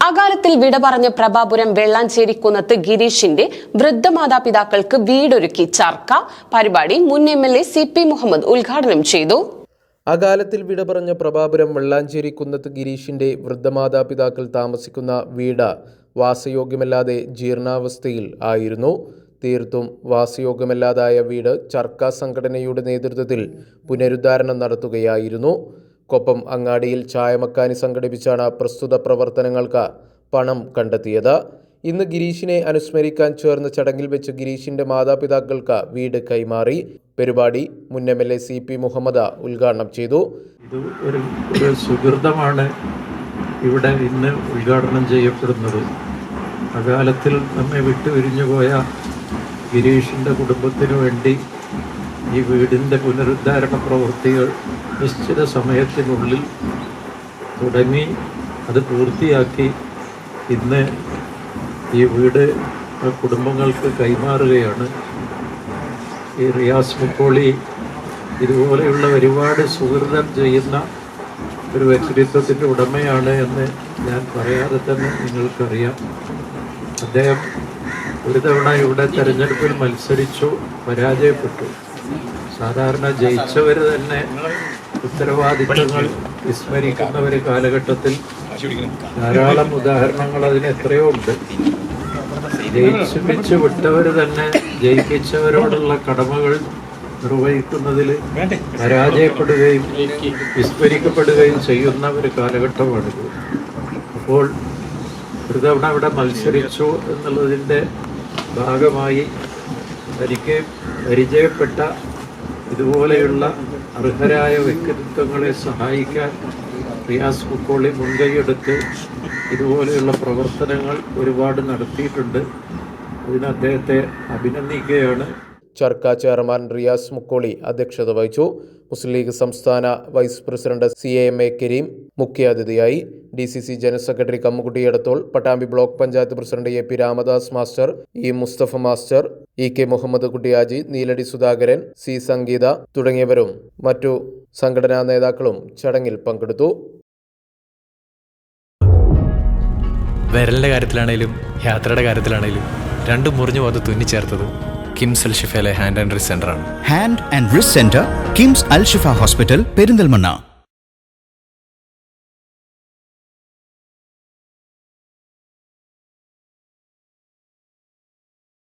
അകാലത്തിൽ വിട പറഞ്ഞ പ്രഭാപുരം വെള്ളാഞ്ചേരിക്കുന്നത്ത് ഗിരീഷിന്റെ വൃദ്ധമാതാപിതാക്കൾക്ക് വീടൊരുക്കി ചർക്ക. പരിപാടി മുൻ MLA CP മുഹമ്മദ് ഉദ്ഘാടനം ചെയ്തു. അകാലത്തിൽ വിട പറഞ്ഞ പ്രഭാപുരം വെള്ളാഞ്ചേരിക്കുന്നത്ത് ഗിരീഷിന്റെ വൃദ്ധമാതാപിതാക്കൾ താമസിക്കുന്ന വീട് വാസയോഗ്യമല്ലാതെ ജീർണാവസ്ഥയിൽ ആയിരുന്നു. തീർത്തും വാസയോഗ്യമല്ലാതായ വീട് ചർക്ക സംഘടനയുടെ നേതൃത്വത്തിൽ പുനരുദ്ധാരണം നടത്തുകയായിരുന്നു. കൊപ്പം അങ്ങാടിയിൽ ചായമക്കാനി സംഘടിപ്പിച്ചാണ് പ്രസ്തുത പ്രവർത്തനങ്ങൾക്ക് പണം കണ്ടെത്തിയത്. ഇന്ന് ഗിരീഷിനെ അനുസ്മരിക്കാൻ ചേർന്ന ചടങ്ങിൽ വെച്ച് ഗിരീഷിന്റെ മാതാപിതാക്കൾക്ക് വീട് കൈമാറി. പരിപാടി മുൻ MLA CP മുഹമ്മദ് ഉദ്ഘാടനം ചെയ്തു. ഇത് ഒരു സുഹൃതമാണ് ഇവിടെ ഇന്ന് ഉദ്ഘാടനം ചെയ്യപ്പെടുന്നത്. അകാലത്തിൽ നമ്മെ വിട്ടുപിരിഞ്ഞുപോയ ഗിരീഷിൻ്റെ കുടുംബത്തിനു വേണ്ടി ഈ വീടിൻ്റെ പുനരുദ്ധാരണ പ്രവൃത്തികൾ നിശ്ചിത സമയത്തിനുള്ളിൽ തുടങ്ങി അത് പൂർത്തിയാക്കി ഇന്ന് ഈ വീട് കുടുംബങ്ങൾക്ക് കൈമാറുകയാണ്. ഈ റിയാസ് മുക്കോളി ഇതുപോലെയുള്ള ഒരുപാട് സുഹൃതം ചെയ്യുന്ന ഒരു വ്യക്തിത്വത്തിൻ്റെ ഉടമയാണ് എന്ന് ഞാൻ പറയാതെ തന്നെ നിങ്ങൾക്കറിയാം. അദ്ദേഹം ഒരു തവണ ഇവിടെ തെരഞ്ഞെടുപ്പിൽ മത്സരിച്ചു, പരാജയപ്പെട്ടു. സാധാരണ ജയിച്ചവർ തന്നെ ഉത്തരവാദിത്തങ്ങൾ വിസ്മരിക്കുന്ന ഒരു കാലഘട്ടത്തിൽ ധാരാളം ഉദാഹരണങ്ങൾ അതിന് എത്രയോ ഉണ്ട്. ജയിച്ചു വിട്ടവർ തന്നെ ജയിപ്പിച്ചവരോടുള്ള കടമകൾ നിർവഹിക്കുന്നതിൽ പരാജയപ്പെടുകയും വിസ്മരിക്കപ്പെടുകയും ചെയ്യുന്ന ഒരു കാലഘട്ടമാണിത്. അപ്പോൾ ഒരു തവണ ഇവിടെ മത്സരിച്ചു എന്നുള്ളതിൻ്റെ ഭാഗമായി തനിക്ക് പരിചയപ്പെട്ട ഇതുപോലെയുള്ള അർഹരായ വ്യക്തിത്വങ്ങളെ സഹായിക്കാൻ റിയാസ് മുക്കോളി മുൻകൈയെടുത്ത് ഇതുപോലെയുള്ള പ്രവർത്തനങ്ങൾ ഒരുപാട് നടത്തിയിട്ടുണ്ട്. അതിന് അദ്ദേഹത്തെ അഭിനന്ദിക്കുകയാണ്. ചർക്ക ചെയർമാൻ റിയാസ് മുക്കോളി അധ്യക്ഷത വഹിച്ചു. മുസ്ലിം ലീഗ് സംസ്ഥാന വൈസ് പ്രസിഡന്റ് CAMA കരീം മുഖ്യാതിഥിയായി. DCC general secretary Kammukutty Edathol, Pattambi block panchayat president AP Ramadas master, E Mustafa master, EK Muhammad Kuttiyaji, Neeladi Sudhakaran, C Sangeetha തുടങ്ങിയവരും മറ്റു സംഘടനാ നേതാക്കളും ചടങ്ങിൽ പങ്കെടുത്തു. വിരലിൻ്റെ കാര്യത്തിലാണേലും യാത്രയുടെ കാര്യത്തിലാണേലും രണ്ടും മുറിഞ്ഞു പോകാതെ തുന്നിച്ചേർത്തത് കിംസ് അൽ ഷിഫയിലെ ഹാൻഡ് ആൻഡ് റിസ്റ്റ് സെൻ്ററാണ്. Hand and wrist centre, KIMS Al Shifa hospital, Perinthalmanna.